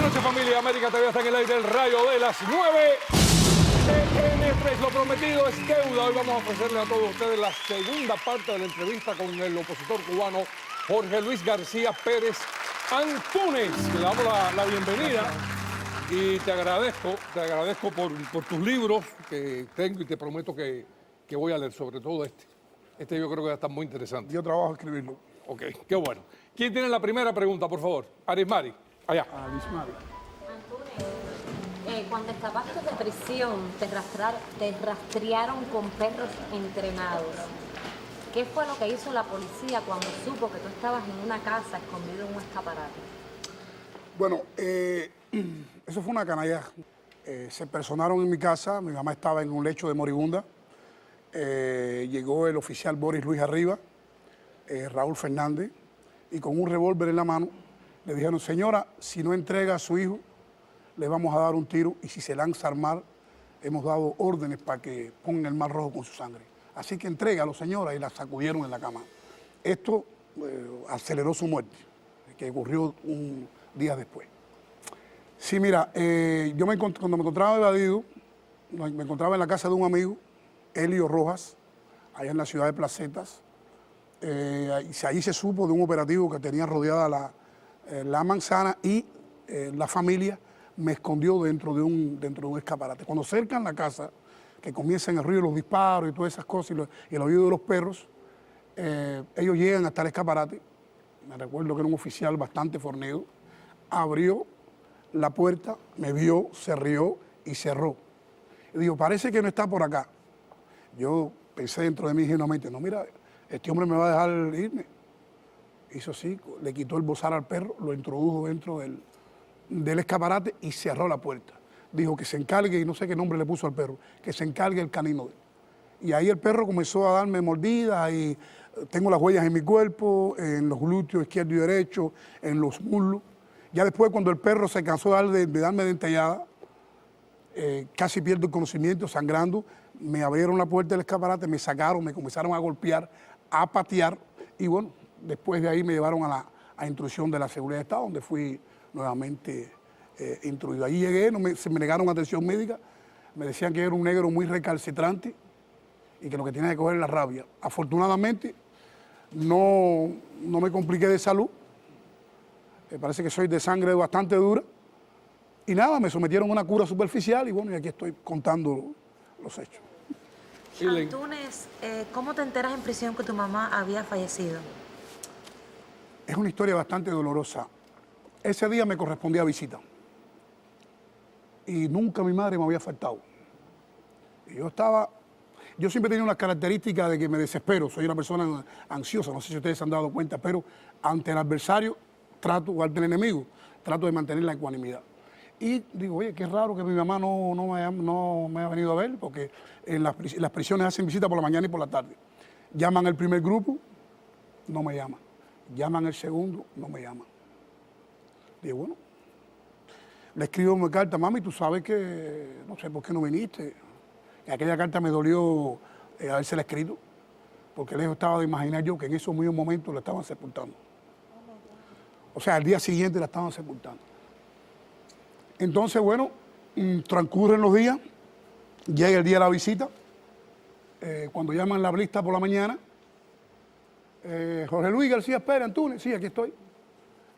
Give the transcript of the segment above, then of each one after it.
noches, familia. América TV está en el aire, el rayo de las 9. TN3, lo prometido es deuda. Hoy vamos a ofrecerle a todos ustedes la segunda parte de la entrevista con el opositor cubano Jorge Luis García Pérez Antúnez. Le damos la bienvenida y te agradezco por tus libros que tengo y te prometo que voy a leer, sobre todo este. Este yo creo que va a estar muy interesante. Yo trabajo a escribirlo. Ok, qué bueno. ¿Quién tiene la primera pregunta, por favor? Arismari, allá. Arismari. Antunes, cuando escapaste de prisión, te rastrearon con perros entrenados. ¿Qué fue lo que hizo la policía cuando supo que tú estabas en una casa escondido en un escaparate? Bueno, eso fue una canalla. Se personaron en mi casa, mi mamá estaba en un lecho de moribunda. Llegó el oficial Boris Luis Arriba, Raúl Fernández, y con un revólver en la mano le dijeron: señora, si no entrega a su hijo, le vamos a dar un tiro, y si se lanza al mar, hemos dado órdenes para que pongan el mar rojo con su sangre. Así que entrégalo, señora, y la sacudieron en la cama. Esto aceleró su muerte, que ocurrió un día después. Sí, mira, cuando me encontraba evadido, me encontraba en la casa de un amigo, Elio Rojas, allá en la ciudad de Placetas. Allí se supo de un operativo que tenía rodeada la manzana, y la familia me escondió dentro de un escaparate. Cuando cercan la casa, que comienzan el ruido de los disparos y todas esas cosas, y el oído de los perros, ellos llegan hasta el escaparate. Me recuerdo que era un oficial bastante fornido. Abrió la puerta, me vio, se rió y cerró. Y digo: parece que no está por acá. Yo pensé dentro de mí ingenuamente: no, mira, este hombre me va a dejar irme. Hizo así, le quitó el bozal al perro, lo introdujo dentro del escaparate y cerró la puerta. Dijo que se encargue, y no sé qué nombre le puso al perro, que se encargue el canino de él. Y ahí el perro comenzó a darme mordidas, y tengo las huellas en mi cuerpo, en los glúteos izquierdo y derecho, en los muslos. Ya después, cuando el perro se cansó de darme dentellada, casi pierdo el conocimiento, sangrando, me abrieron la puerta del escaparate, me sacaron, me comenzaron a golpear, a patear, y bueno, después de ahí me llevaron a instrucción de la Seguridad de Estado, donde fui nuevamente instruido. Allí llegué, se me negaron atención médica, me decían que era un negro muy recalcitrante y que lo que tenía que coger era la rabia. Afortunadamente, no me compliqué de salud, parece que soy de sangre bastante dura, y nada, me sometieron a una cura superficial, y bueno, y aquí estoy contando los hechos. Antunes, ¿cómo te enteras en prisión que tu mamá había fallecido? Es una historia bastante dolorosa. Ese día me correspondía visita, y nunca mi madre me había faltado. Y yo siempre tenía una característica de que me desespero, soy una persona ansiosa, no sé si ustedes se han dado cuenta, pero ante el adversario o ante el enemigo, trato de mantener la ecuanimidad. Y digo: oye, qué raro que mi mamá no me ha venido a ver, porque en las prisiones hacen visita por la mañana y por la tarde. Llaman el primer grupo, no me llaman. Llaman el segundo, no me llaman. Digo: bueno, le escribo una carta: mami, tú sabes que no sé por qué no viniste. Y aquella carta me dolió habérsela escrito, porque lejos estaba de imaginar yo que en esos mismos momentos la estaban sepultando. O sea, al día siguiente la estaban sepultando. Entonces, bueno, transcurren los días, llega el día de la visita, cuando llaman la lista por la mañana: Jorge Luis García Pérez Antúnez, sí, aquí estoy.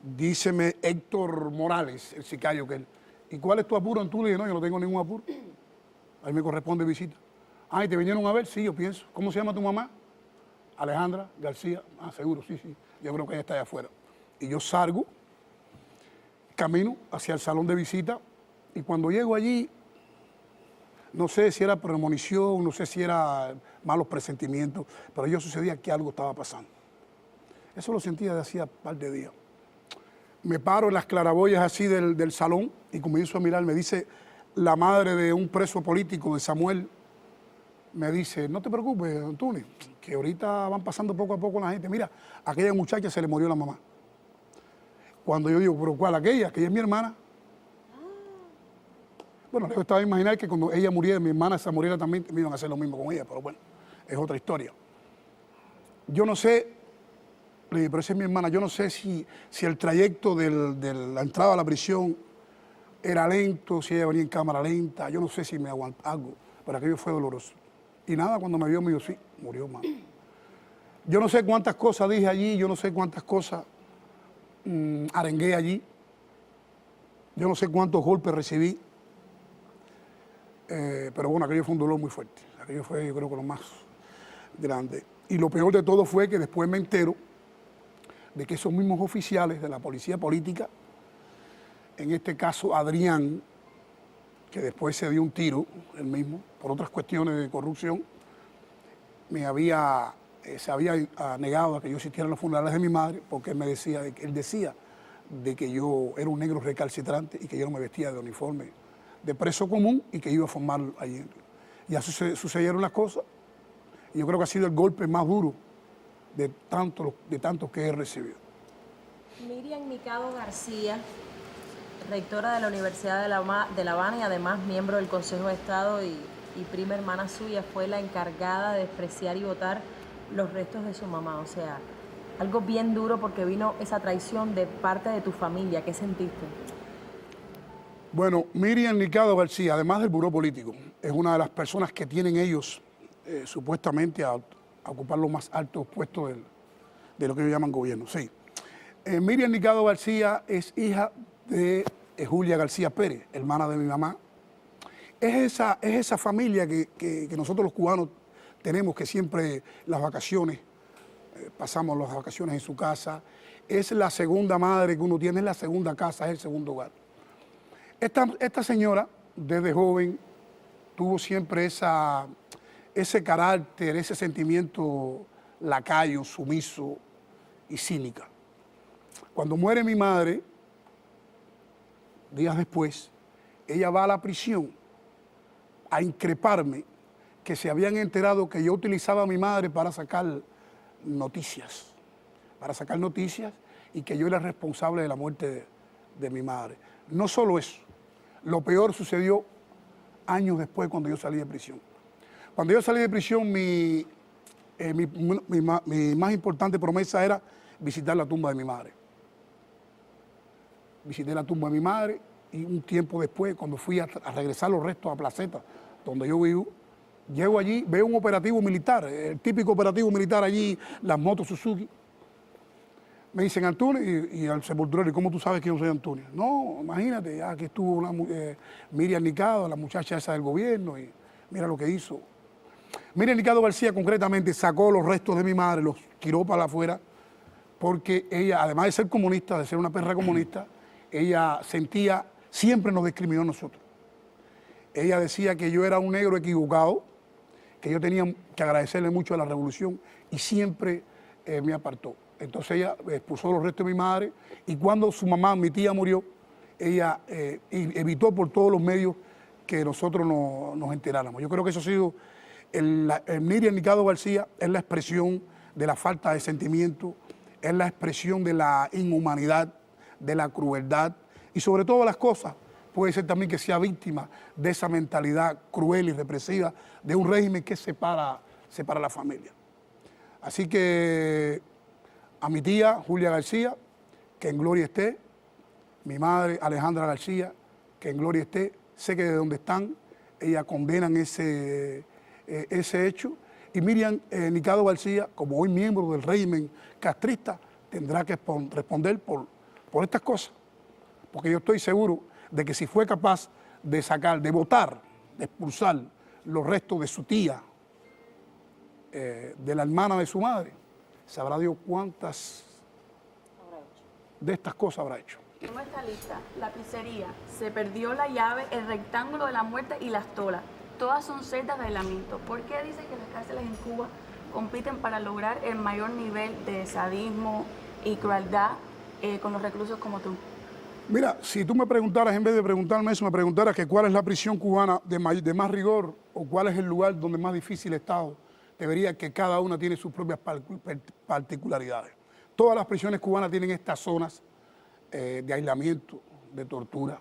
Díceme Héctor Morales, el sicario que él. ¿Y cuál es tu apuro, Antúnez? Y no, yo no tengo ningún apuro. Ahí me corresponde visita. Ah, ¿y te vinieron a ver? Sí, yo pienso. ¿Cómo se llama tu mamá? Alejandra García. Ah, seguro, sí. Yo creo que ella está allá afuera. Y yo salgo, camino hacia el salón de visita, y cuando llego allí, no sé si era premonición, no sé si era malos presentimientos, pero yo sucedía que algo estaba pasando. Eso lo sentía de hacía un par de días. Me paro en las claraboyas así del salón y comienzo a mirar. Me dice la madre de un preso político, de Samuel, me dice: no te preocupes, Antúnez, que ahorita van pasando poco a poco la gente. Mira, a aquella muchacha se le murió la mamá. Cuando yo digo: ¿pero cuál? Aquella es mi hermana. Bueno, yo estaba a imaginar que cuando ella muriera, mi hermana se muriera también, me iban a hacer lo mismo con ella, pero bueno, es otra historia. Yo no sé, pero esa es mi hermana, yo no sé si el trayecto de la entrada a la prisión era lento, si ella venía en cámara lenta, yo no sé si me aguantó algo, pero aquello fue doloroso. Y nada, cuando me vio, me dijo, sí, murió, mano. Yo no sé cuántas cosas dije allí, yo no sé cuántas cosas arengué allí, yo no sé cuántos golpes recibí, pero bueno, aquello fue un dolor muy fuerte, aquello fue, yo creo que lo más grande. Y lo peor de todo fue que después me entero de que esos mismos oficiales de la policía política, en este caso Adrián, que después se dio un tiro, él mismo, por otras cuestiones de corrupción, se había negado a que yo asistiera a los funerales de mi madre, porque él decía de que yo era un negro recalcitrante y que yo no me vestía de uniforme de preso común y que iba a formar allí. Ya sucedieron las cosas y yo creo que ha sido el golpe más duro de tantos que he recibido. Miriam Nicado García, rectora de la Universidad de La Habana y además miembro del Consejo de Estado y prima hermana suya, fue la encargada de despreciar y votar los restos de su mamá. O sea, algo bien duro porque vino esa traición de parte de tu familia. ¿Qué sentiste? Bueno, Miriam Nicado García, además del buró político, es una de las personas que tienen ellos supuestamente a ocupar los más altos puestos de lo que ellos llaman gobierno. Sí. Miriam Nicado García es hija de Julia García Pérez, hermana de mi mamá. Es esa familia que nosotros los cubanos tenemos, que siempre las vacaciones, pasamos las vacaciones en su casa. Es la segunda madre que uno tiene, es la segunda casa, es el segundo hogar. Esta señora, desde joven, tuvo siempre ese carácter, ese sentimiento lacayo, sumiso y cínica. Cuando muere mi madre, días después, ella va a la prisión a increparme que se habían enterado que yo utilizaba a mi madre para sacar noticias, y que yo era responsable de la muerte de mi madre. No solo eso, lo peor sucedió años después cuando yo salí de prisión. Cuando yo salí de prisión, mi más importante promesa era visitar la tumba de mi madre. Visité la tumba de mi madre y un tiempo después, cuando fui a regresar los restos a Placeta, donde yo vivo, llego allí, veo un operativo militar, el típico operativo militar allí, las motos Suzuki. Me dicen Antonio y al sepulturero, ¿y cómo tú sabes que yo soy Antonio? No, imagínate, aquí estuvo Miriam Nicado, la muchacha esa del gobierno, y mira lo que hizo. Miriam Nicado García concretamente sacó los restos de mi madre, los tiró para afuera, porque ella, además de ser comunista, de ser una perra comunista, ella siempre nos discriminó a nosotros. Ella decía que yo era un negro equivocado, que yo tenía que agradecerle mucho a la revolución y siempre me apartó. Entonces ella expulsó los restos de mi madre y cuando su mamá, mi tía, murió, ella evitó por todos los medios que nosotros nos enteráramos. Yo creo que eso ha sido, Miriam Nicado García es la expresión de la falta de sentimiento, es la expresión de la inhumanidad, de la crueldad y sobre todas las cosas puede ser también que sea víctima de esa mentalidad cruel y represiva de un régimen que separa la familia. Así que a mi tía Julia García, que en gloria esté, mi madre Alejandra García, que en gloria esté, sé que de donde están, ellas condenan ese hecho, y Miriam Nicado García, como hoy miembro del régimen castrista, tendrá que responder por estas cosas, porque yo estoy seguro de que si fue capaz de votar, de expulsar los restos de su tía, de la hermana de su madre, sabrá Dios cuántas de estas cosas habrá hecho. Tengo esta lista: la pizzería, se perdió la llave, el rectángulo de la muerte y las tolas. Todas son celdas de aislamiento. ¿Por qué dicen que las cárceles en Cuba compiten para lograr el mayor nivel de sadismo y crueldad con los reclusos como tú? Mira, si tú me preguntaras, en vez de preguntarme eso, me preguntaras que cuál es la prisión cubana de más rigor o cuál es el lugar donde más difícil he estado, te vería que cada una tiene sus propias particularidades. Todas las prisiones cubanas tienen estas zonas de aislamiento, de tortura,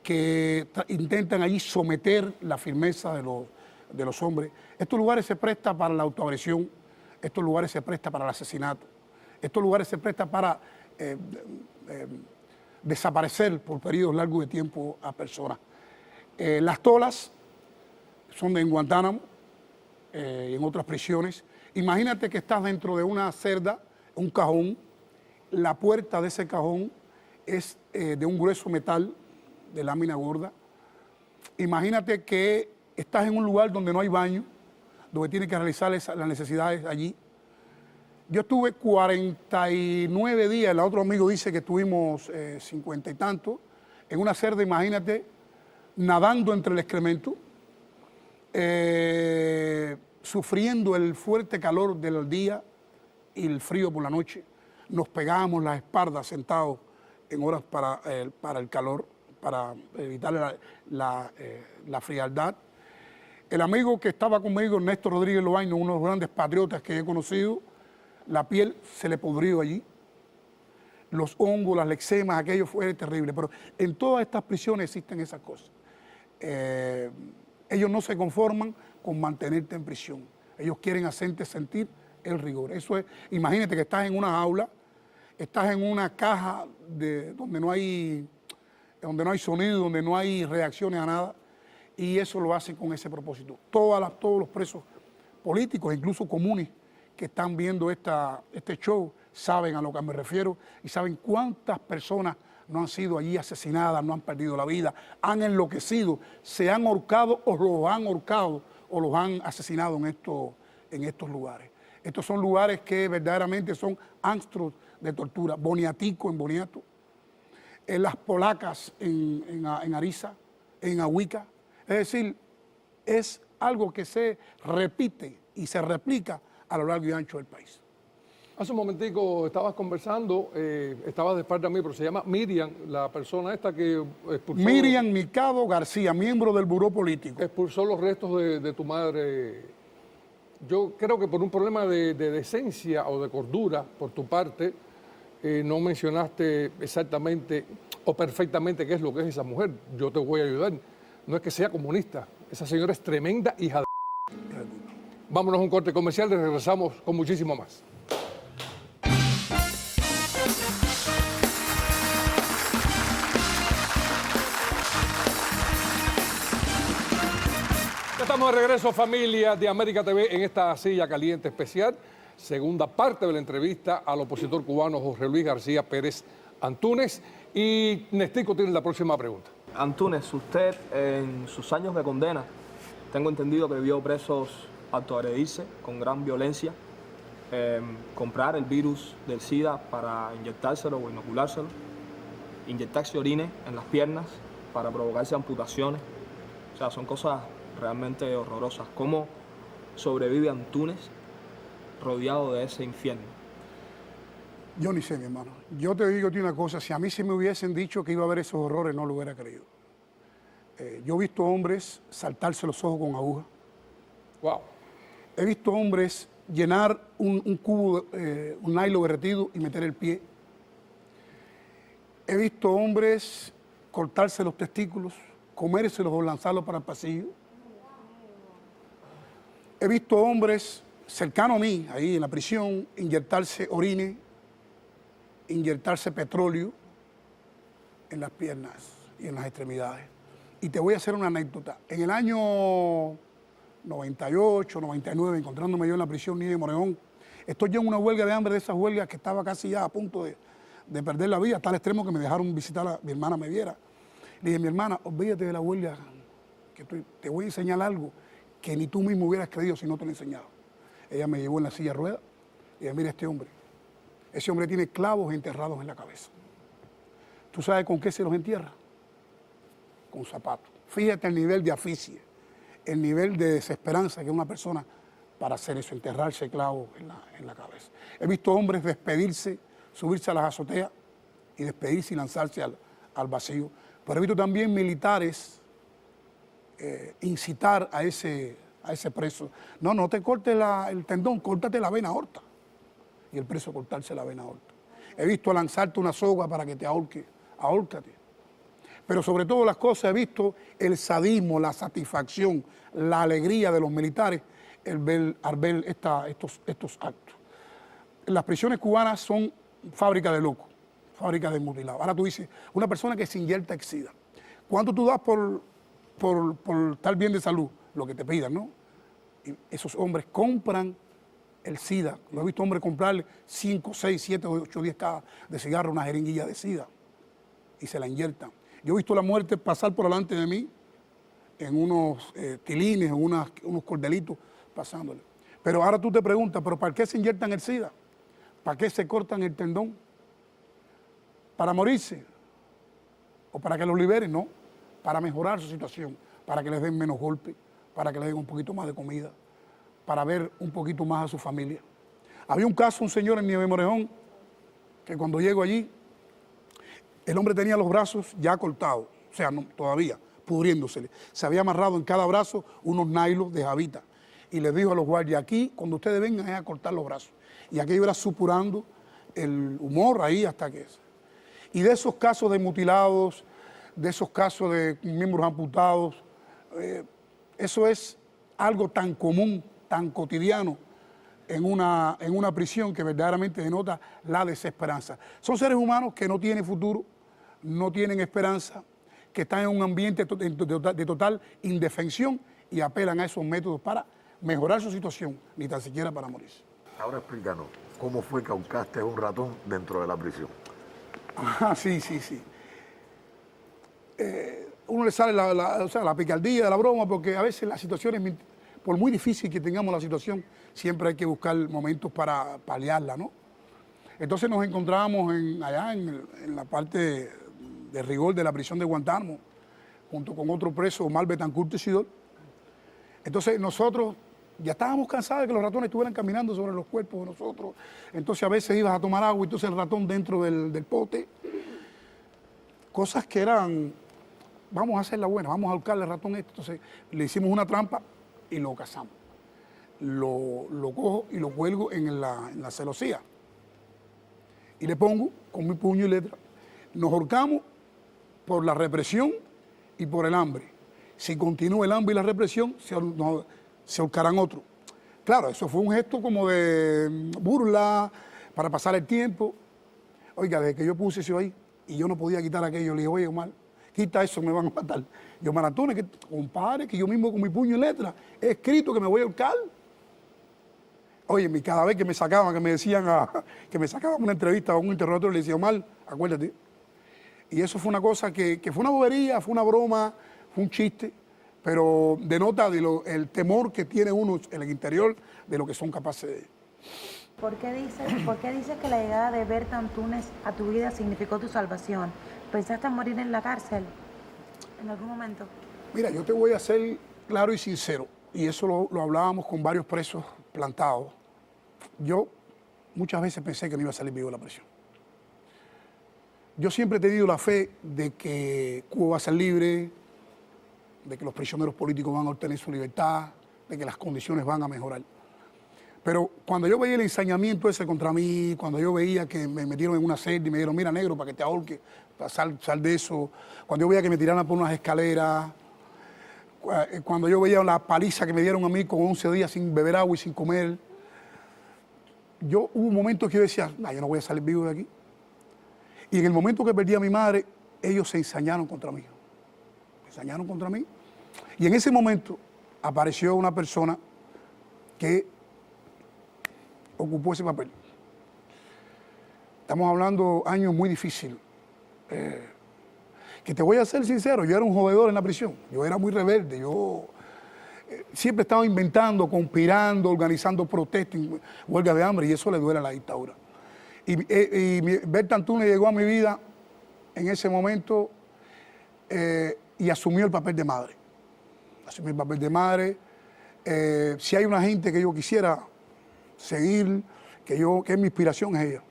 que intentan allí someter la firmeza de los hombres. Estos lugares se prestan para la autoagresión, estos lugares se prestan para el asesinato, estos lugares se prestan para desaparecer por periodos largos de tiempo a personas. Las tolas son en Guantánamo y en otras prisiones. Imagínate que estás dentro de una celda, un cajón, la puerta de ese cajón es de un grueso metal de lámina gorda. Imagínate que estás en un lugar donde no hay baño, donde tienes que realizar las necesidades allí. Yo estuve 49 días, el otro amigo dice que estuvimos 50 y tantos, en una celda, imagínate, nadando entre el excremento, sufriendo el fuerte calor del día y el frío por la noche. Nos pegábamos las espaldas sentados en horas para el calor, para evitar la frialdad. El amigo que estaba conmigo, Ernesto Rodríguez Lobaino, uno de los grandes patriotas que he conocido, la piel se le podrió allí. Los hongos, las lexemas, aquello fue terrible. Pero en todas estas prisiones existen esas cosas. Ellos no se conforman con mantenerte en prisión. Ellos quieren hacerte sentir el rigor. Eso es, imagínate que estás en una jaula, estás en una caja donde no hay sonido, donde no hay reacciones a nada, y eso lo hacen con ese propósito. Todos los presos políticos, incluso comunes, que están viendo este show, saben a lo que me refiero y saben cuántas personas no han sido allí asesinadas, no han perdido la vida, han enloquecido, se han ahorcado o los han ahorcado o los han asesinado en estos lugares. Estos son lugares que verdaderamente son antros de tortura. Boniatico en Boniato, en Las Polacas en Ariza, en Ahuica. Es decir, es algo que se repite y se replica a lo largo y ancho del país. Hace un momentico estabas conversando, estabas de espalda a mí, pero se llama Miriam, la persona esta que expulsó... Miriam Mikado García, miembro del Buró Político. Expulsó los restos de tu madre. Yo creo que por un problema de decencia o de cordura por tu parte, no mencionaste exactamente o perfectamente qué es lo que es esa mujer. Yo te voy a ayudar. No es que sea comunista, esa señora es tremenda hija de... Vámonos a un corte comercial y regresamos con muchísimo más. Ya estamos de regreso, familia de América TV, en esta silla caliente especial. Segunda parte de la entrevista al opositor cubano Jorge Luis García Pérez Antúnez. Y Nestico tiene la próxima pregunta. Antúnez, usted en sus años de condena, tengo entendido que vio presos autoagredirse con gran violencia, comprar el virus del SIDA para inyectárselo o inoculárselo, inyectarse orines en las piernas para provocarse amputaciones. O sea, son cosas realmente horrorosas. ¿Cómo sobrevive Antúnez rodeado de ese infierno? Yo ni sé, mi hermano. Yo te digo una cosa, si a mí se me hubiesen dicho que iba a haber esos horrores, no lo hubiera creído. Yo he visto hombres saltarse los ojos con aguja. Wow. He visto hombres llenar un cubo, un nylon derretido y meter el pie. He visto hombres cortarse los testículos, comérselos o lanzarlos para el pasillo. He visto hombres cercanos a mí, ahí en la prisión, inyectarse orines, inyectarse petróleo en las piernas y en las extremidades. Y te voy a hacer una anécdota. En el año 98, 99, encontrándome yo en la prisión Niño de Moreón, estoy yo en una huelga de hambre, de esas huelgas que estaba casi ya a punto de perder la vida, hasta el extremo que me dejaron visitar a mi hermana me viera. Le dije, mi hermana, olvídate de la huelga, que te voy a enseñar algo que ni tú mismo hubieras creído si no te lo he enseñado. Ella me llevó en la silla de ruedas y dije, mira este hombre. Ese hombre tiene clavos enterrados en la cabeza. ¿Tú sabes con qué se los entierra? Con zapatos. Fíjate el nivel de asfixia, el nivel de desesperanza que una persona para hacer eso, enterrarse clavos en la cabeza. He visto hombres despedirse, subirse a las azoteas y despedirse y lanzarse al vacío. Pero he visto también militares incitar a ese preso. No te cortes el tendón, córtate la vena aorta. Y el preso cortarse la vena aorta. He visto lanzarte una soga para que te ahorque, ahórcate. Pero sobre todas las cosas he visto el sadismo, la satisfacción, la alegría de los militares al ver estos actos. Las prisiones cubanas son fábrica de locos, fábrica de mutilados. Ahora tú dices, una persona que se inyecta el SIDA, ¿cuánto tú das por estar bien de salud? Lo que te pidan, ¿no? Y esos hombres compran el SIDA. Lo he visto hombres comprarle 5, 6, 7, 8, 10 cajas de cigarro, una jeringuilla de SIDA, y se la inyectan. Yo he visto la muerte pasar por delante de mí en unos tilines, en unos cordelitos pasándole. Pero ahora tú te preguntas, ¿pero para qué se inyectan el SIDA? ¿Para qué se cortan el tendón? ¿Para morirse? ¿O para que los liberen? No, para mejorar su situación, para que les den menos golpes, para que les den un poquito más de comida, para ver un poquito más a su familia. Había un caso, un señor en Nieves Morejón, que cuando llego allí, el hombre tenía los brazos ya cortados, o sea, no, todavía, pudriéndosele. Se había amarrado en cada brazo unos nailos de jabita. Y les dijo a los guardias, aquí, cuando ustedes vengan, es a cortar los brazos. Y aquello era supurando el humor ahí hasta que es. Y de esos casos de mutilados, de esos casos de miembros amputados, eso es algo tan común, tan cotidiano en una prisión que verdaderamente denota la desesperanza. Son seres humanos que no tienen futuro, no tienen esperanza, que están en un ambiente de total indefensión y apelan a esos métodos para mejorar su situación, ni tan siquiera para morirse. Ahora explícanos, ¿cómo fue que ahorcaste a un ratón dentro de la prisión? Ah, sí. Uno le sale la picardía de la broma, porque a veces las situaciones, por muy difícil que tengamos la situación, siempre hay que buscar momentos para paliarla, ¿no? Entonces nos encontramos allá en la parte de rigor de la prisión de Guantánamo, junto con otro preso, Omar Betancourt Tesidor. Entonces nosotros ya estábamos cansados de que los ratones estuvieran caminando sobre los cuerpos de nosotros. Entonces a veces ibas a tomar agua y entonces el ratón dentro del pote. Cosas que eran, vamos a hacerla buena, vamos a ahorcarle al ratón esto. Entonces le hicimos una trampa y lo cazamos. Lo cojo y lo cuelgo en la celosía. Y le pongo con mi puño y letra. Nos ahorcamos por la represión y por el hambre. Si continúa el hambre y la represión, se ahorcarán otros. Claro, eso fue un gesto como de burla, para pasar el tiempo. Oiga, desde que yo puse eso ahí y yo no podía quitar aquello, le dije, oye, Omar, quita eso, me van a matar. Yo, Maratón, que compadre, que yo mismo con mi puño y letra he escrito que me voy a ahorcar. Oye, cada vez que me sacaban, que me decían, que me sacaban una entrevista o un interrogatorio, le decía, Omar, acuérdate. Y eso fue una cosa que fue una bobería, fue una broma, fue un chiste, pero denota el temor que tiene uno en el interior de lo que son capaces de... ¿Por qué dices que la llegada de Berta Antúnez a tu vida significó tu salvación? ¿Pensaste en morir en la cárcel en algún momento? Mira, yo te voy a ser claro y sincero, y eso lo hablábamos con varios presos plantados. Yo muchas veces pensé que no iba a salir vivo de la prisión. Yo siempre he tenido la fe de que Cuba va a ser libre, de que los prisioneros políticos van a obtener su libertad, de que las condiciones van a mejorar. Pero cuando yo veía el ensañamiento ese contra mí, cuando yo veía que me metieron en una celda y me dijeron, mira, negro, para que te ahorques, sal de eso, cuando yo veía que me tiraran por unas escaleras, cuando yo veía la paliza que me dieron a mí con 11 días sin beber agua y sin comer, hubo un momento que yo decía, yo no voy a salir vivo de aquí. Y en el momento que perdí a mi madre, ellos se ensañaron contra mí. Y en ese momento apareció una persona que ocupó ese papel. Estamos hablando de años muy difíciles. Que te voy a ser sincero, yo era un jodedor en la prisión. Yo era muy rebelde. Yo siempre estaba inventando, conspirando, organizando protestas, huelgas de hambre, y eso le duele a la dictadura. Y Berta Antúnez llegó a mi vida en ese momento y asumió el papel de madre. Asumió el papel de madre. Si hay una gente que yo quisiera seguir, que es mi inspiración, es ella.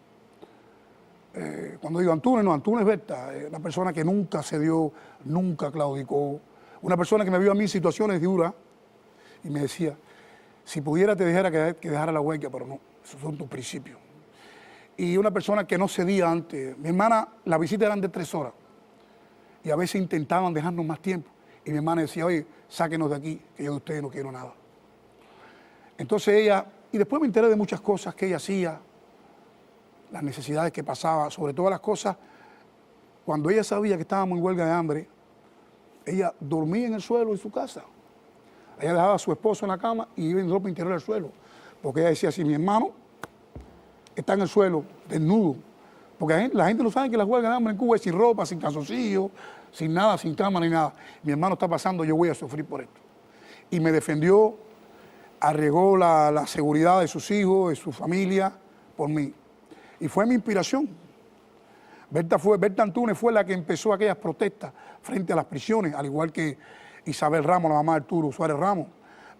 Cuando digo Antúnez, no, Antúnez Berta, una persona que nunca cedió, nunca claudicó, una persona que me vio a mí en situaciones duras y me decía, si pudiera te dijera que dejara la huelga, pero no, esos son tus principios. Y una persona que no cedía antes. Mi hermana, las visitas eran de 3 horas. Y a veces intentaban dejarnos más tiempo. Y mi hermana decía, oye, sáquenos de aquí, que yo de ustedes no quiero nada. Entonces ella, y después me enteré de muchas cosas que ella hacía. las necesidades que pasaba, sobre todas las cosas. Cuando ella sabía que estábamos en huelga de hambre, ella dormía en el suelo de su casa. Ella dejaba a su esposo en la cama y iba en ropa interior al suelo. Porque ella decía, si mi hermano está en el suelo, desnudo, porque la gente no sabe que la huelga de hambre en Cuba es sin ropa, sin calzoncillo, sin nada, sin cama ni nada. Mi hermano está pasando, yo voy a sufrir por esto. Y me defendió, arriesgó la seguridad de sus hijos, de su familia, por mí. Y fue mi inspiración. Berta Antúnez fue la que empezó aquellas protestas frente a las prisiones, al igual que Isabel Ramos, la mamá de Arturo Suárez Ramos.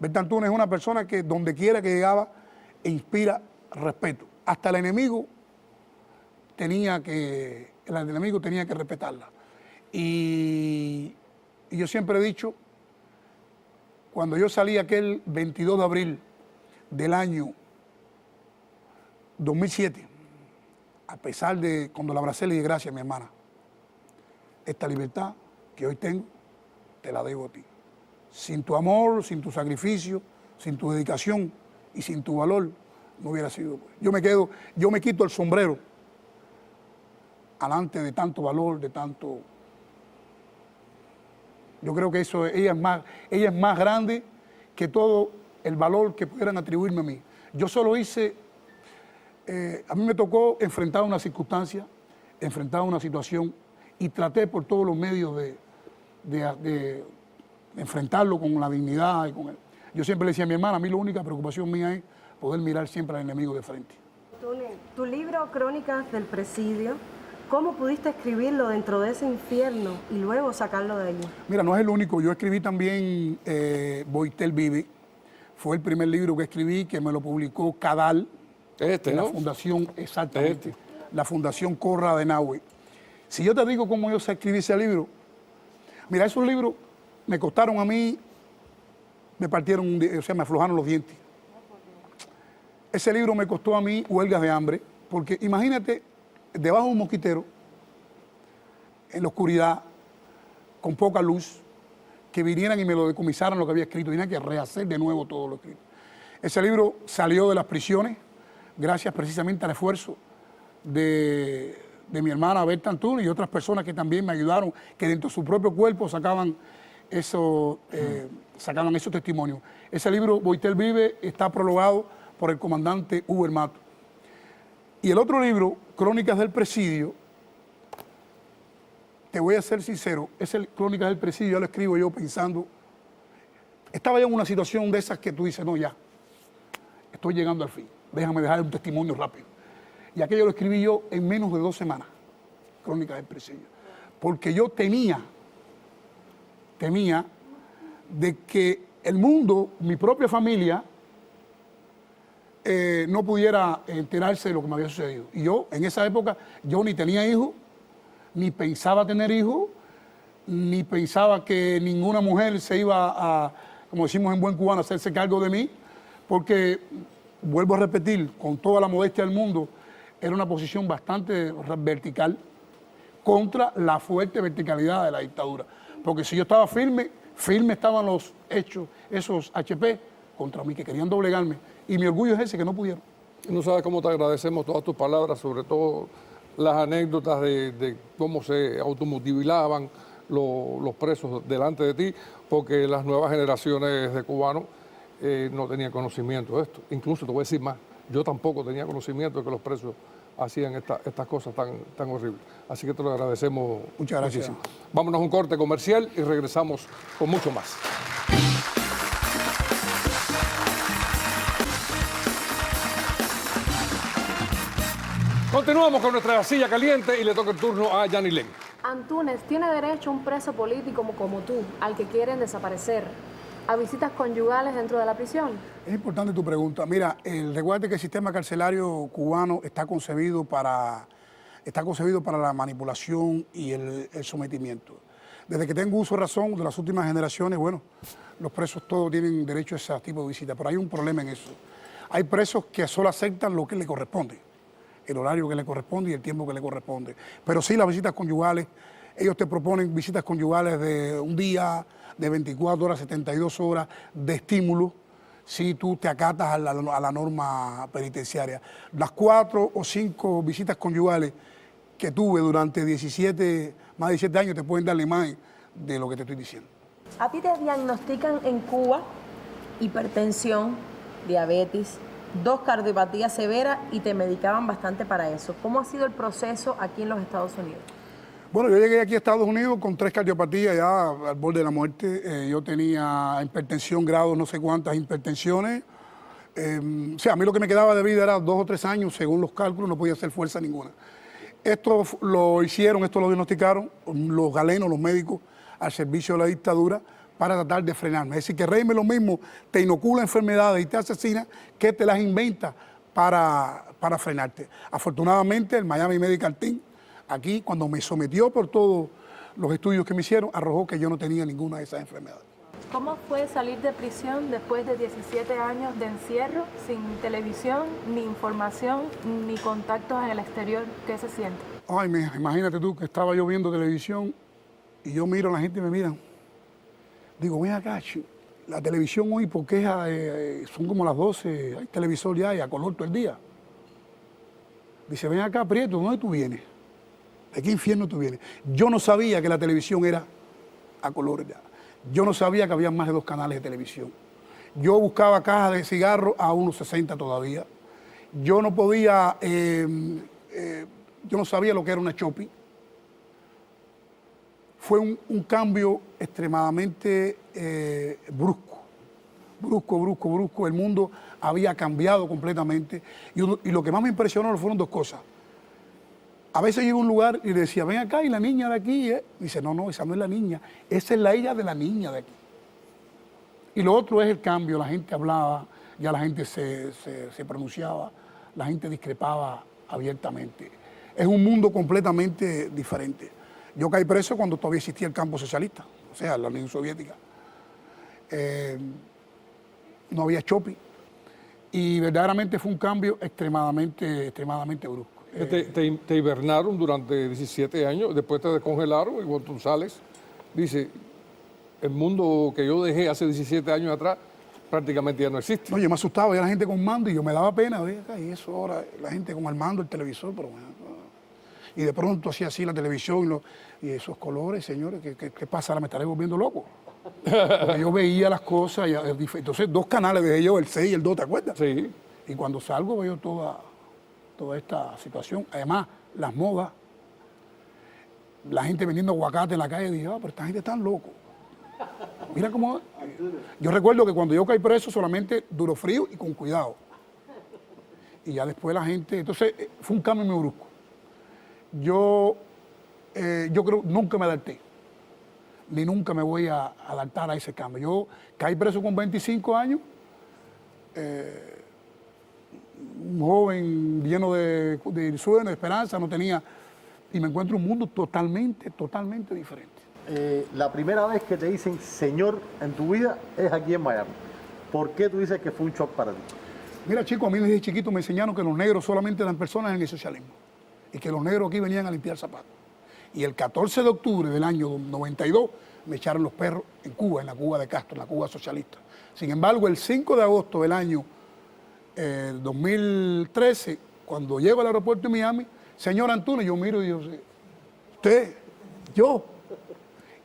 Berta Antúnez es una persona que donde quiera que llegaba inspira respeto. Hasta el enemigo tenía que respetarla. Y yo siempre he dicho, cuando yo salí aquel 22 de abril del año 2007, a pesar de cuando la abracé le di gracias a mi hermana, esta libertad que hoy tengo, te la debo a ti. Sin tu amor, sin tu sacrificio, sin tu dedicación y sin tu valor, no hubiera sido. Yo me quito el sombrero alante de tanto valor, de tanto. Yo creo que ella es más grande que todo el valor que pudieran atribuirme a mí. Yo solo hice, a mí me tocó enfrentar una circunstancia, enfrentar una situación y traté por todos los medios de enfrentarlo con la dignidad. Yo siempre le decía a mi hermana, a mí la única preocupación mía es poder mirar siempre al enemigo de frente. Tu libro Crónicas del Presidio, ¿cómo pudiste escribirlo dentro de ese infierno y luego sacarlo de allí? Mira, no es el único. Yo escribí también Boitel Vive. Fue el primer libro que escribí, que me lo publicó Cadal. La fundación, exactamente. La fundación Corra de Nahue. Si yo te digo cómo yo escribí ese libro, mira, esos libros me costaron a mí, me aflojaron los dientes. Ese libro me costó a mí huelgas de hambre, porque imagínate, debajo de un mosquitero, en la oscuridad, con poca luz, que vinieran y me lo decomisaran lo que había escrito, tenía que rehacer de nuevo todo lo escrito. Ese libro salió de las prisiones, gracias precisamente al esfuerzo de mi hermana Berta Antúnez y otras personas que también me ayudaron, que dentro de su propio cuerpo sacaban esos testimonios. Ese libro, Boitel Vive, está prologado por el comandante Huber Mato. Y el otro libro, Crónicas del Presidio, te voy a ser sincero, ese Crónicas del Presidio ya lo escribo yo pensando, estaba yo en una situación de esas que tú dices, no, ya, estoy llegando al fin, déjame dejar un testimonio rápido. Y aquello lo escribí yo en menos de 2 semanas, Crónicas del Presidio, porque yo temía de que el mundo, mi propia familia, no pudiera enterarse de lo que me había sucedido. Y yo, en esa época, yo ni tenía hijos, ni pensaba tener hijos, ni pensaba que ninguna mujer se iba a, como decimos en buen cubano, a hacerse cargo de mí, porque, vuelvo a repetir, con toda la modestia del mundo, era una posición bastante vertical contra la fuerte verticalidad de la dictadura. Porque si yo estaba firme estaban los hechos, esos HP contra mí, que querían doblegarme. Y mi orgullo es ese, que no pudieron. No sabes cómo te agradecemos todas tus palabras, sobre todo las anécdotas de cómo se automutilaban los presos delante de ti, porque las nuevas generaciones de cubanos no tenían conocimiento de esto. Incluso te voy a decir más, yo tampoco tenía conocimiento de que los presos hacían estas cosas tan horribles. Así que te lo agradecemos. Muchas gracias. Muchísimo. Vámonos a un corte comercial y regresamos con mucho más. Continuamos con nuestra silla caliente y le toca el turno a Yanilén. Antúnez, ¿tiene derecho un preso político como tú, al que quieren desaparecer, a visitas conyugales dentro de la prisión? Es importante tu pregunta. Mira, recuerda que el sistema carcelario cubano está concebido para la manipulación y el sometimiento. Desde que tengo uso de razón de las últimas generaciones, bueno, los presos todos tienen derecho a ese tipo de visitas, pero hay un problema en eso. Hay presos que solo aceptan lo que les corresponde, el horario que le corresponde y el tiempo que le corresponde. Pero sí las visitas conyugales, ellos te proponen visitas conyugales de un día, de 24 horas, 72 horas, de estímulo, si tú te acatas a la norma penitenciaria. Las 4 o 5 visitas conyugales que tuve durante más de 17 años te pueden dar la imagen de lo que te estoy diciendo. A ti te diagnostican en Cuba hipertensión, diabetes, 2 cardiopatías severas y te medicaban bastante para eso. ¿Cómo ha sido el proceso aquí en los Estados Unidos? Bueno, yo llegué aquí a Estados Unidos con 3 cardiopatías ya al borde de la muerte. Yo tenía hipertensión, grados, no sé cuántas hipertensiones. O sea, a mí lo que me quedaba de vida era 2 o 3 años, según los cálculos, no podía hacer fuerza ninguna. Esto lo diagnosticaron los galenos, los médicos, al servicio de la dictadura, para tratar de frenarme. Es decir, que régimen lo mismo, te inocula enfermedades y te asesina, que te las inventa para frenarte. Afortunadamente, el Miami Medical Team, aquí, cuando me sometió por todos los estudios que me hicieron, arrojó que yo no tenía ninguna de esas enfermedades. ¿Cómo fue salir de prisión después de 17 años de encierro, sin televisión, ni información, ni contactos en el exterior? ¿Qué se siente? Ay, imagínate tú que estaba yo viendo televisión y yo miro a la gente y me miran. Digo, ven acá, la televisión hoy, porque son como las 12, hay televisor ya y a color todo el día. Dice, ven acá, Prieto, ¿dónde tú vienes? ¿De qué infierno tú vienes? Yo no sabía que la televisión era a color ya. Yo no sabía que había más de 2 canales de televisión. Yo buscaba cajas de cigarros a 1.60 todavía. Yo no podía, yo no sabía lo que era una Chopi. Fue un cambio extremadamente brusco. El mundo había cambiado completamente. Y lo que más me impresionó fueron 2 cosas. A veces llego a un lugar y le decía, ven acá, y la niña de aquí, Dice, no, esa no es la niña, esa es la hija de la niña de aquí. Y lo otro es el cambio, la gente hablaba, ya la gente se pronunciaba, la gente discrepaba abiertamente. Es un mundo completamente diferente. Yo caí preso cuando todavía existía el campo socialista, o sea, la Unión Soviética. No había Chopi. Y verdaderamente fue un cambio extremadamente brusco. Te hibernaron durante 17 años, después te descongelaron y cuando tú sales, dice, el mundo que yo dejé hace 17 años atrás prácticamente ya no existe. No, yo me asustaba, ya la gente con mando y yo me daba pena, y eso ahora, la gente con el mando, el televisor, pero bueno. Y de pronto hacía así la televisión y esos colores, señores, ¿qué pasa? Ahora me estaré volviendo loco. Porque yo veía las cosas, entonces 2 canales dejé yo, el 6 y el 2, ¿te acuerdas? Sí. Y cuando salgo veo toda esta situación, además las modas, la gente vendiendo aguacate en la calle, dije, pero esta gente está loco. Mira cómo... Yo recuerdo que cuando yo caí preso solamente duró frío y con cuidado. Y ya después la gente... Entonces fue un cambio muy brusco. Yo creo nunca me adapté, ni nunca me voy a adaptar a ese cambio. Yo caí preso con 25 años, un joven lleno de sueños, de esperanza, no tenía, y me encuentro en un mundo totalmente diferente. La primera vez que te dicen señor en tu vida es aquí en Miami. ¿Por qué tú dices que fue un shock para ti? Mira, chico, a mí desde chiquito me enseñaron que los negros solamente eran personas en el socialismo y que los negros aquí venían a limpiar zapatos. Y el 14 de octubre del año 92 me echaron los perros en Cuba, en la Cuba de Castro, en la Cuba socialista. Sin embargo, el 5 de agosto del año 2013, cuando llego al aeropuerto de Miami, señor Antunes, yo miro y digo, usted, yo,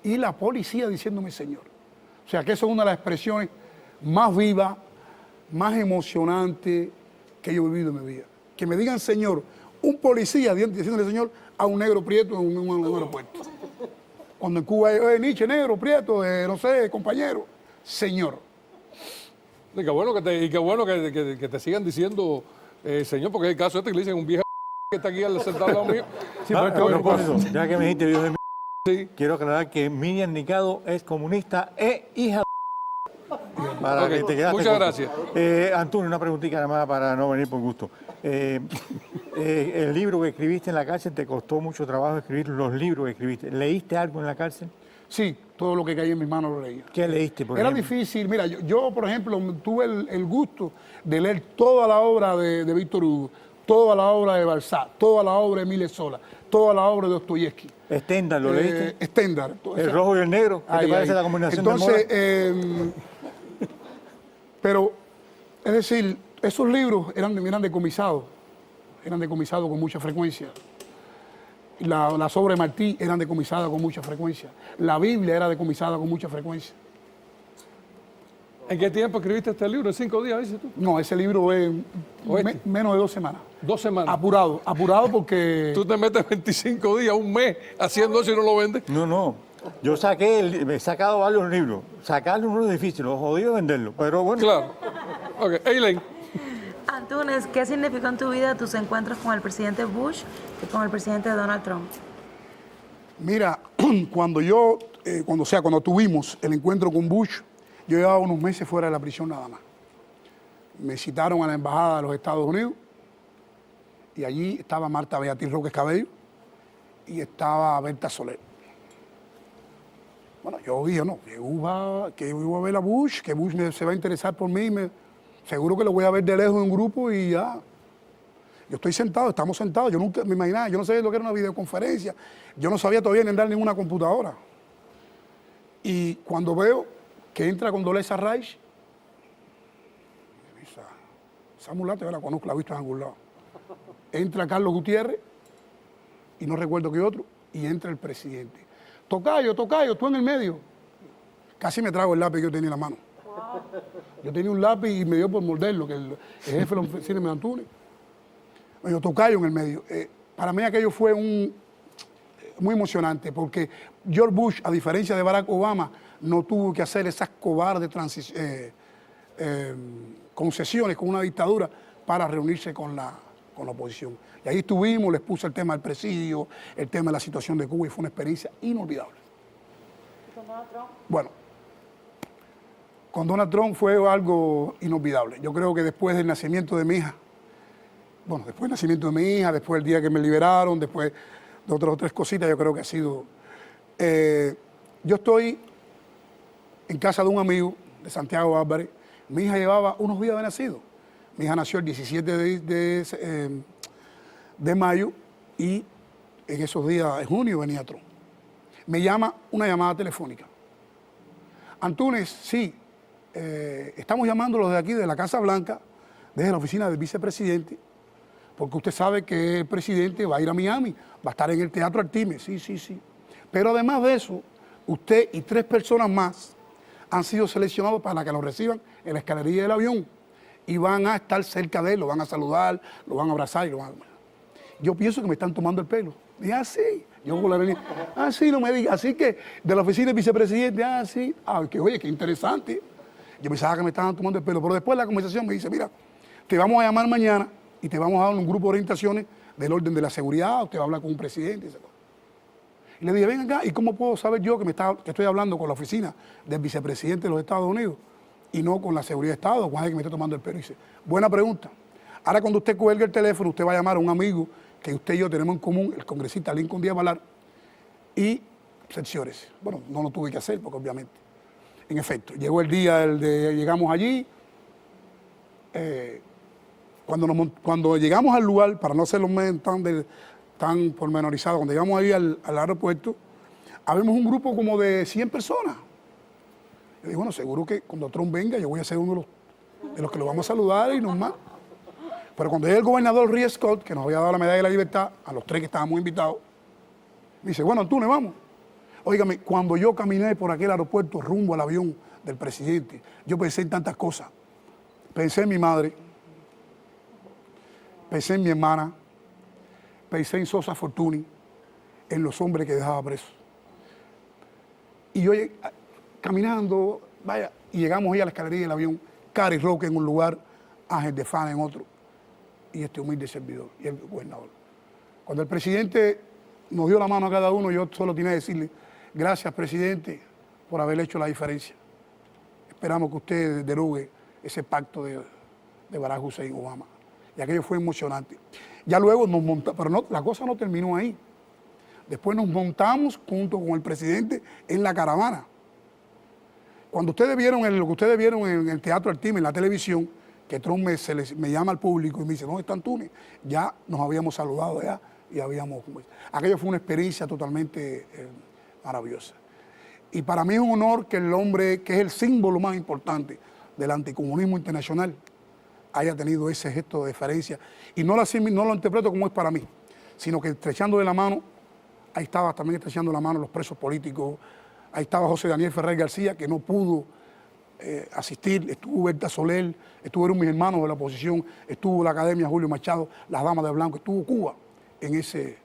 y la policía diciéndome señor. O sea que eso es una de las expresiones más vivas, más emocionantes que yo he vivido en mi vida. Que me digan señor, un policía diciéndole señor a un negro prieto en un aeropuerto. Cuando en Cuba es Nietzsche, negro, prieto, no sé, compañero, señor. Y qué bueno que te sigan diciendo señor, porque es el caso este que le dicen un viejo que está aquí sentado al lado mío. Sí, pero a propósito, ya que me dijiste viejo de sí. Quiero aclarar que Miriam Nicado es comunista e hija de para okay. Que te quedaste Muchas corto. gracias. Antonio, una preguntita nada más para no venir por gusto. El libro que escribiste en la cárcel, ¿te costó mucho trabajo escribir los libros que escribiste? ¿Leíste algo en la cárcel? Sí, todo lo que caía en mis manos lo leía. ¿Qué leíste, por Era ejemplo? difícil. Mira, yo, por ejemplo, tuve el gusto de leer toda la obra de Víctor Hugo, toda la obra de Balzac, toda la obra de Emile Zola, toda la obra de Dostoyevsky. ¿Stendhal lo leíste? Stendhal. ¿El rojo y el negro? ¿Qué te parece la combinación entonces, de moda? pero Es decir, esos libros eran decomisados con mucha frecuencia. Las obras de Martí eran decomisadas con mucha frecuencia. La Biblia era decomisada con mucha frecuencia. ¿En qué tiempo escribiste este libro? ¿En 5 días, dices tú? No, ese libro es menos de 2 semanas. 2 semanas. Apurado porque... Tú te metes 25 días, un mes, haciendo eso y no lo vendes. No. Yo me he sacado varios libros. Sacarlos no es difícil, lo jodido es venderlos. Pero bueno. Claro. Ok, Eileen. Antunes, ¿qué significó en tu vida tus encuentros con el presidente Bush y con el presidente Donald Trump? Mira, cuando tuvimos el encuentro con Bush, yo llevaba unos meses fuera de la prisión nada más. Me citaron a la Embajada de los Estados Unidos y allí estaba Marta Beatriz Roque Cabello y estaba Berta Soler. Bueno, yo dije, no, que voy a ver a Bush, que Bush se va a interesar por mí, seguro que lo voy a ver de lejos en un grupo y ya. Yo estoy sentado, estamos sentados, yo nunca me imaginaba, yo no sabía lo que era una videoconferencia, yo no sabía todavía ni andar ninguna computadora. Y cuando veo que entra Condoleezza Rice, esa mulata yo la conozco, la he visto en algún lado. Entra Carlos Gutiérrez, y no recuerdo qué otro, y entra el presidente. Tocayo, tú en el medio. Casi me trago el lápiz que yo tenía en la mano. Yo tenía un lápiz y me dio por morderlo, que el jefe de la oficina me Antunes. Me dijo, Tocayo en el medio. Para mí aquello fue muy emocionante, porque George Bush, a diferencia de Barack Obama, no tuvo que hacer esas cobardes concesiones con una dictadura para reunirse con la oposición. Y ahí estuvimos, les puse el tema del presidio, el tema de la situación de Cuba, y fue una experiencia inolvidable. ¿Con Donald Trump? Bueno, con Donald Trump fue algo inolvidable. Yo creo que después del nacimiento de mi hija, después del día que me liberaron, después de otras 3 cositas, yo creo que ha sido... yo estoy en casa de un amigo de Santiago Álvarez. Mi hija llevaba unos días de nacido. Mi hija nació el 17 de mayo y en esos días, en junio, venía Trump. Me llama una llamada telefónica. Antunes, sí, estamos llamándolos de aquí, de la Casa Blanca, desde la oficina del vicepresidente, porque usted sabe que el presidente va a ir a Miami, va a estar en el Teatro Artimes, sí. Pero además de eso, usted y 3 personas más han sido seleccionados para que lo reciban en la escalería del avión y van a estar cerca de él, lo van a saludar, lo van a abrazar y lo van a... Yo pienso que me están tomando el pelo. Y así, yo con la avenida, así no me diga, así que de la oficina del vicepresidente, así, que oye, qué interesante. Yo pensaba que me estaban tomando el pelo, pero después la conversación me dice, mira, te vamos a llamar mañana y te vamos a dar un grupo de orientaciones del orden de la seguridad, usted va a hablar con un presidente. Y le dije, ven acá, ¿y cómo puedo saber yo que estoy hablando con la oficina del vicepresidente de los Estados Unidos y no con la seguridad de Estado, con alguien que me esté tomando el pelo? Y dice, buena pregunta. Ahora cuando usted cuelgue el teléfono, usted va a llamar a un amigo que usted y yo tenemos en común, el congresista Lincoln Díaz Balar, y secciones. Bueno, no lo tuve que hacer, porque obviamente. En efecto, llegó el día llegamos allí. Cuando llegamos al lugar, para no hacerlo tan pormenorizado, cuando llegamos ahí al aeropuerto, habemos un grupo como de 100 personas. Yo digo, bueno, seguro que cuando Trump venga, yo voy a ser uno de los que lo vamos a saludar y normal. Pero cuando llega el gobernador Rick Scott, que nos había dado la medalla de la libertad, a los 3 que estábamos invitados, me dice, bueno, Antunes, vamos. Óigame, cuando yo caminé por aquel aeropuerto rumbo al avión del presidente, yo pensé en tantas cosas. Pensé en mi madre, pensé en mi hermana, pensé en Sosa Fortuny, en los hombres que dejaba presos. Y yo caminando, y llegamos ahí a la escalería del avión, Cari Roque en un lugar, Ángel de Fana en otro, y este humilde servidor, y el gobernador. Cuando el presidente nos dio la mano a cada uno, yo solo tenía que decirle, gracias, presidente, por haber hecho la diferencia. Esperamos que usted derogue ese pacto de Barack Hussein Obama. Y aquello fue emocionante. Ya luego nos montamos, pero la cosa no terminó ahí. Después nos montamos junto con el presidente en la caravana. Cuando ustedes vieron lo que ustedes vieron en el Teatro Artimes, en la televisión, que Trump me llama al público y me dice, ¿dónde está Antunes? Ya nos habíamos saludado allá y aquello fue una experiencia totalmente maravillosa. Y para mí es un honor que el hombre, que es el símbolo más importante del anticomunismo internacional, haya tenido ese gesto de deferencia. Y no lo interpreto como es para mí, sino que estrechando de la mano, ahí estaba también estrechando la mano los presos políticos, ahí estaba José Daniel Ferrer García, que no pudo asistir, estuvo Berta Soler, estuvieron mis hermanos de la oposición, estuvo la Academia Julio Machado, las Damas de Blanco, estuvo Cuba en ese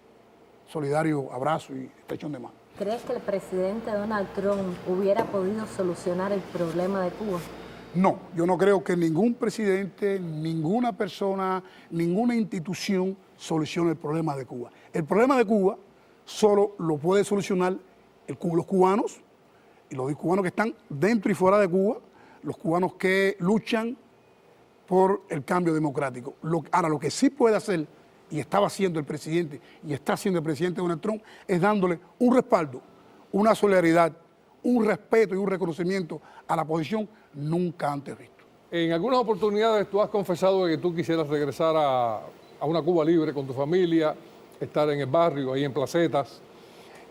solidario abrazo y estrechón de mano. ¿Crees que el presidente Donald Trump hubiera podido solucionar el problema de Cuba? No, yo no creo que ningún presidente, ninguna persona, ninguna institución solucione el problema de Cuba. El problema de Cuba solo lo puede solucionar los cubanos, y los cubanos que están dentro y fuera de Cuba, los cubanos que luchan por el cambio democrático. Ahora, lo que sí puede hacer, y estaba haciendo el presidente, y está haciendo el presidente Donald Trump, es dándole un respaldo, una solidaridad, un respeto y un reconocimiento a la posición nunca antes visto. En algunas oportunidades tú has confesado que tú quisieras regresar a una Cuba libre con tu familia, estar en el barrio, ahí en Placetas,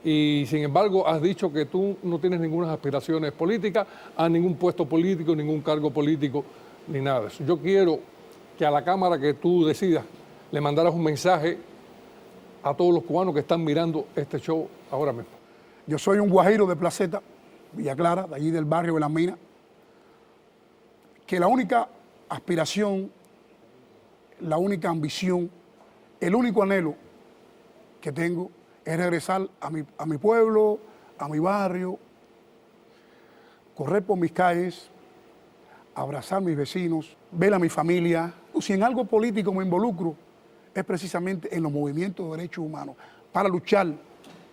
y sin embargo has dicho que tú no tienes ninguna aspiraciones políticas, a ningún puesto político, ningún cargo político, ni nada de eso. Yo quiero que a la Cámara que tú decidas le mandaras un mensaje a todos los cubanos que están mirando este show ahora mismo. Yo soy un guajiro de Placeta, Villa Clara, de allí del barrio de Las Minas, que la única aspiración, la única ambición, el único anhelo que tengo es regresar a mi pueblo, a mi barrio, correr por mis calles, abrazar a mis vecinos, ver a mi familia. Si en algo político me involucro, es precisamente en los movimientos de derechos humanos, para luchar,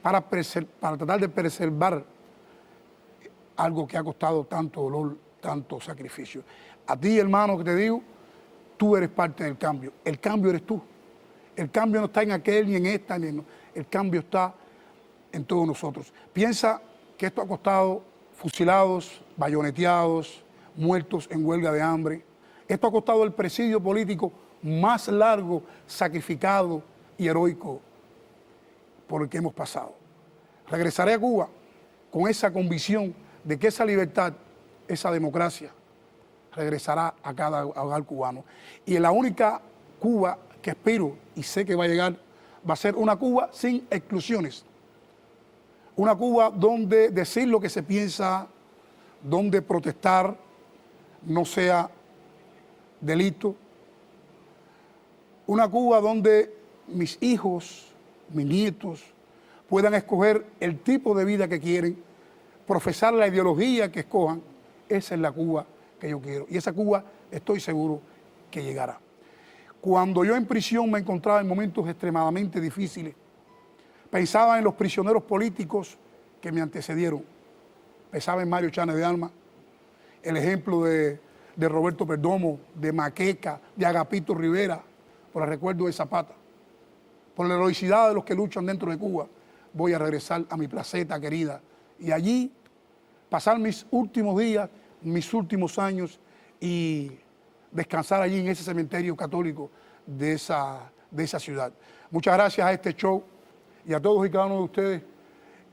para tratar de preservar algo que ha costado tanto dolor, tanto sacrificio. A ti, hermano, que te digo, tú eres parte del cambio. El cambio eres tú. El cambio no está en aquel, ni en esta, ni en... El cambio está en todos nosotros. Piensa que esto ha costado fusilados, bayoneteados, muertos en huelga de hambre. Esto ha costado el presidio político más largo, sacrificado y heroico por el que hemos pasado. Regresaré a Cuba con esa convicción de que esa libertad, esa democracia, regresará a cada hogar cubano. Y la única Cuba que aspiro y sé que va a llegar, va a ser una Cuba sin exclusiones. Una Cuba donde decir lo que se piensa, donde protestar no sea delito. Una Cuba donde mis hijos, mis nietos, puedan escoger el tipo de vida que quieren, profesar la ideología que escojan. Esa es la Cuba que yo quiero. Y esa Cuba estoy seguro que llegará. Cuando yo en prisión me encontraba en momentos extremadamente difíciles, pensaba en los prisioneros políticos que me antecedieron. Pensaba en Mario Chávez de Alma, el ejemplo de Roberto Perdomo, de Maqueca, de Agapito Rivera, por el recuerdo de Zapata. Por la heroicidad de los que luchan dentro de Cuba, voy a regresar a mi placeta querida y allí pasar mis últimos días, mis últimos años y descansar allí en ese cementerio católico de esa ciudad. Muchas gracias a este show y a todos y cada uno de ustedes.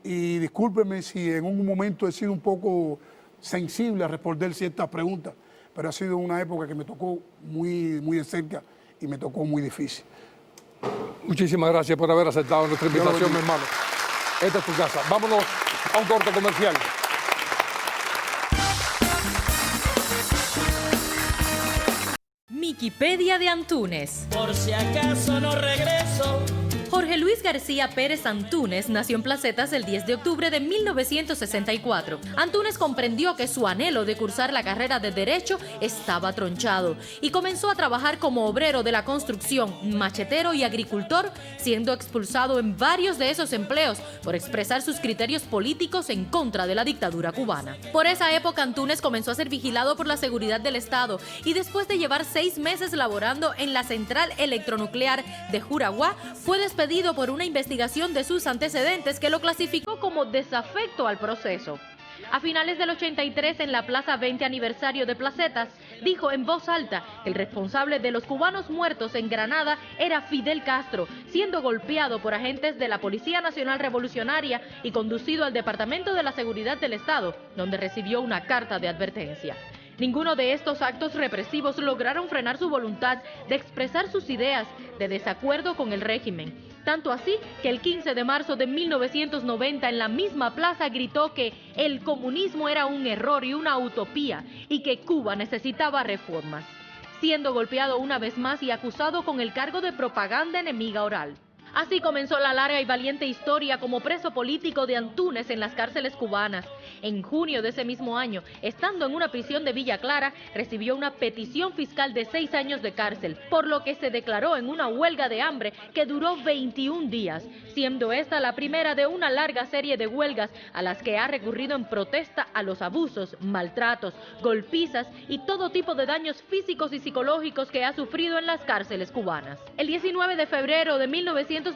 Y discúlpenme si en un momento he sido un poco sensible a responder ciertas preguntas, pero ha sido una época que me tocó muy de cerca y me tocó muy difícil. Muchísimas gracias por haber aceptado nuestra invitación, mi hermano. Esta es tu casa. Vámonos a un corte comercial. Wikipedia de Antúnez. Por si acaso no regreso. Jorge Luis García Pérez Antúnez nació en Placetas el 10 de octubre de 1964. Antúnez comprendió que su anhelo de cursar la carrera de Derecho estaba tronchado y comenzó a trabajar como obrero de la construcción, machetero y agricultor, siendo expulsado en varios de esos empleos por expresar sus criterios políticos en contra de la dictadura cubana. Por esa época, Antúnez comenzó a ser vigilado por la seguridad del Estado y después de llevar 6 meses laborando en la central electronuclear de Juraguá, fue despedido por una investigación de sus antecedentes que lo clasificó como desafecto al proceso. A finales del 83, en la Plaza 20 Aniversario de Placetas, dijo en voz alta que el responsable de los cubanos muertos en Granada era Fidel Castro, siendo golpeado por agentes de la Policía Nacional Revolucionaria y conducido al Departamento de la Seguridad del Estado, donde recibió una carta de advertencia. Ninguno de estos actos represivos lograron frenar su voluntad de expresar sus ideas de desacuerdo con el régimen. Tanto así que el 15 de marzo de 1990 en la misma plaza gritó que el comunismo era un error y una utopía y que Cuba necesitaba reformas, siendo golpeado una vez más y acusado con el cargo de propaganda enemiga oral. Así comenzó la larga y valiente historia como preso político de Antúnez en las cárceles cubanas. En junio de ese mismo año, estando en una prisión de Villa Clara, recibió una petición fiscal de 6 años de cárcel, por lo que se declaró en una huelga de hambre que duró 21 días, siendo esta la primera de una larga serie de huelgas a las que ha recurrido en protesta a los abusos, maltratos, golpizas y todo tipo de daños físicos y psicológicos que ha sufrido en las cárceles cubanas. El 19 de febrero de 1991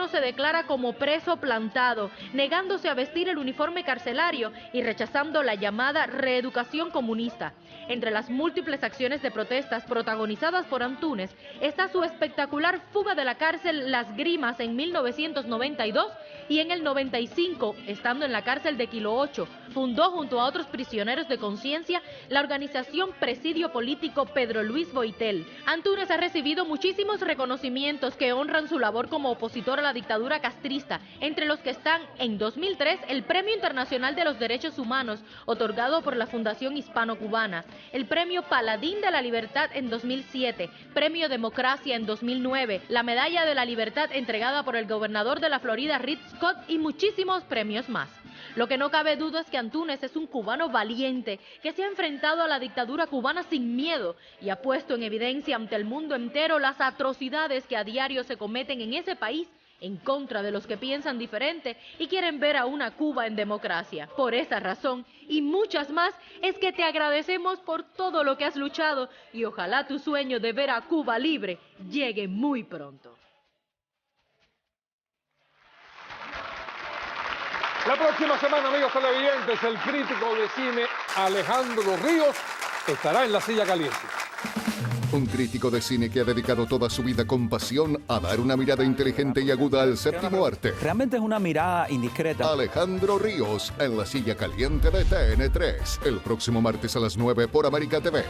se declara como preso plantado, negándose a vestir el uniforme carcelario y rechazando la llamada reeducación comunista. Entre las múltiples acciones de protestas protagonizadas por Antúnez está su espectacular fuga de la cárcel Las Grimas en 1992 y en el 95, estando en la cárcel de Kilo 8, fundó junto a otros prisioneros de conciencia la organización Presidio Político Pedro Luis Boitel. Antúnez ha recibido muchísimos reconocimientos que honran su labor como opositor a la dictadura castrista, entre los que están en 2003 el Premio Internacional de los Derechos Humanos, otorgado por la Fundación Hispano-Cubana, el Premio Paladín de la Libertad en 2007, Premio Democracia en 2009, la Medalla de la Libertad entregada por el gobernador de la Florida, Rick Scott, y muchísimos premios más. Lo que no cabe duda es que Antúnez es un cubano valiente que se ha enfrentado a la dictadura cubana sin miedo y ha puesto en evidencia ante el mundo entero las atrocidades que a diario se cometen en ese país en contra de los que piensan diferente y quieren ver a una Cuba en democracia. Por esa razón y muchas más es que te agradecemos por todo lo que has luchado y ojalá tu sueño de ver a Cuba libre llegue muy pronto. La próxima semana, amigos televidentes, el crítico de cine Alejandro Ríos estará en la silla caliente. Un crítico de cine que ha dedicado toda su vida con pasión a dar una mirada inteligente y aguda al séptimo arte. Realmente es una mirada indiscreta. Alejandro Ríos en la silla caliente de TN3, el próximo martes a las 9 por América TV.